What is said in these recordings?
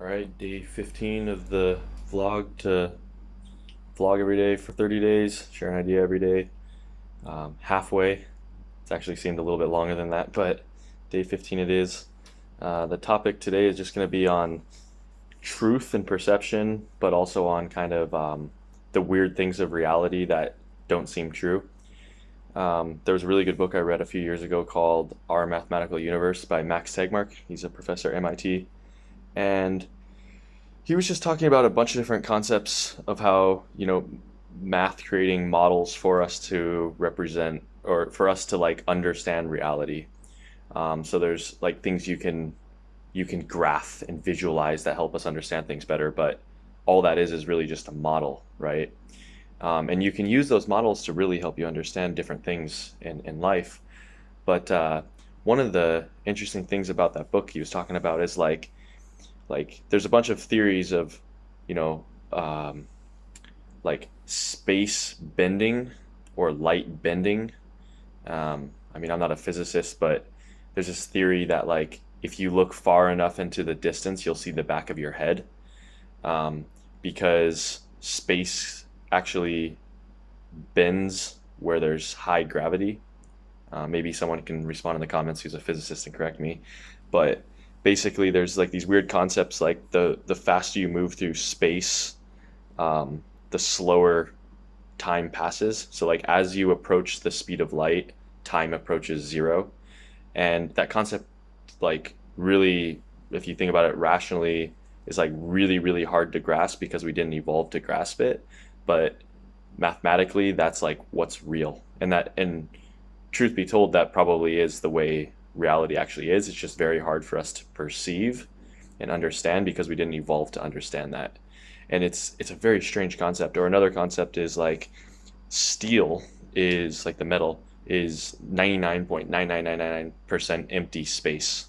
All right, day 15 of the vlog to vlog every day for 30 days, share an idea every day. Halfway. It's actually seemed a little bit longer than that, but day 15 it is. The topic today is just going to be on truth and perception, but also on kind of the weird things of reality that don't seem true. There was a really good book I read a few years ago called Our Mathematical Universe by Max Tegmark. He's a professor at MIT. And he was just talking about a bunch of different concepts of how, math creating models for us to represent or for us to like understand reality. So there's like things you can graph and visualize that help us understand things better, but all that is really just a model, right? And you can use those models to really help you understand different things in life. But one of the interesting things about that book he was talking about is like there's a bunch of theories of you know um, like space bending or light bending. I mean, I'm not a physicist, but there's this theory that like if you look far enough into the distance you'll see the back of your head, um, because space actually bends where there's high gravity. Maybe someone can respond in the comments who's a physicist and correct me. But basically, there's like these weird concepts like the faster you move through space, the slower time passes. So like as you approach the speed of light, time approaches zero. And that concept, like really, if you think about it rationally, is like really, really hard to grasp because we didn't evolve to grasp it. But mathematically, that's like what's real. And truth be told, that probably is the way reality actually is. It's just very hard for us to perceive and understand because we didn't evolve to understand that. And it's a very strange concept. Or another concept is like steel is like the metal is 99.99999% empty space.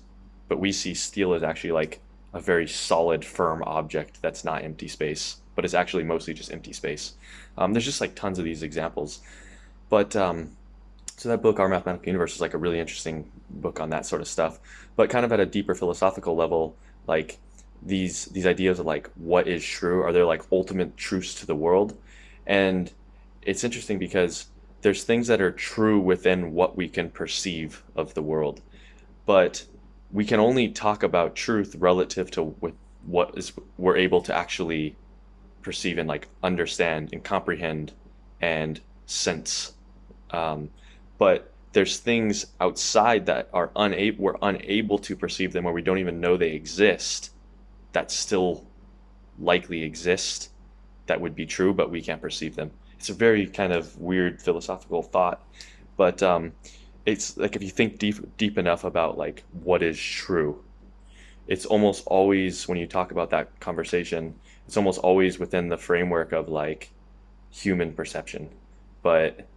But we see steel as actually like a very solid, firm object that's not empty space, but it's actually mostly just empty space. There's just like tons of these examples. But so that book, Our Mathematical Universe, is like a really interesting book on that sort of stuff. But kind of at a deeper philosophical level, like these ideas of like what is true, are there like ultimate truths to the world? And it's interesting because there's things that are true within what we can perceive of the world, but we can only talk about truth relative to with what is we're able to actually perceive and like understand and comprehend and sense. Um, but there's things outside that are unable we're unable to perceive them, or we don't even know they exist, that still likely exist, that would be true, but we can't perceive them. It's a very kind of weird philosophical thought, but it's like if you think deep enough about like what is true, it's almost always when you talk about that conversation, it's almost always within the framework of like human perception. But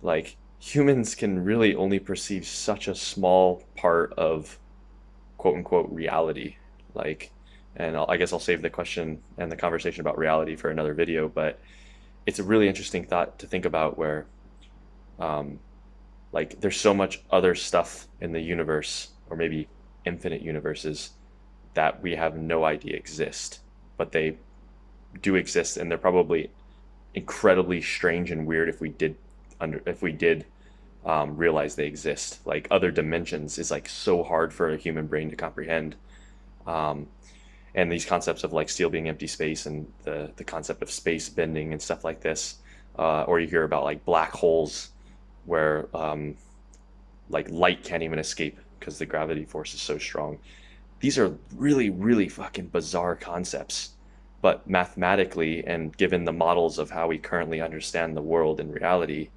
like humans can really only perceive such a small part of quote unquote reality. Like, and I guess I'll save the question and the conversation about reality for another video, but it's a really interesting thought to think about where um, like there's so much other stuff in the universe, or maybe infinite universes, that we have no idea exist, but they do exist, and they're probably incredibly strange and weird if we did realize they exist. Like other dimensions is like so hard for a human brain to comprehend. Um, and these concepts of like steel being empty space and the concept of space bending and stuff like this, or you hear about like black holes where like light can't even escape because the gravity force is so strong. These are really, really fucking bizarre concepts, but mathematically and given the models of how we currently understand the world in reality,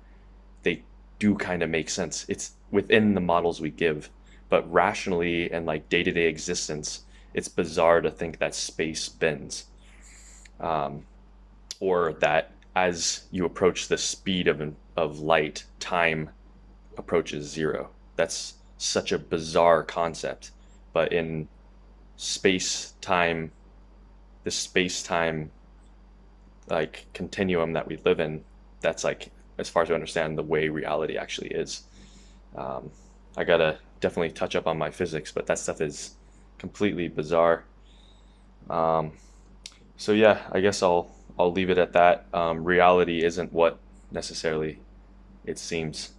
they do kind of make sense. It's within the models we give, but rationally and like day-to-day existence, it's bizarre to think that space bends, um, or that as you approach the speed of light, time approaches zero. That's such a bizarre concept. But in space time, the space time like continuum that we live in, that's like as far as we understand the way reality actually is. Um, I gotta definitely touch up on my physics, but that stuff is completely bizarre. Um, so yeah, I guess I'll leave it at that. Reality isn't what necessarily it seems,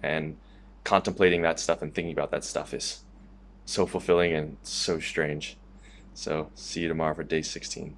and contemplating that stuff and thinking about that stuff is so fulfilling and so strange. So see you tomorrow for day 16.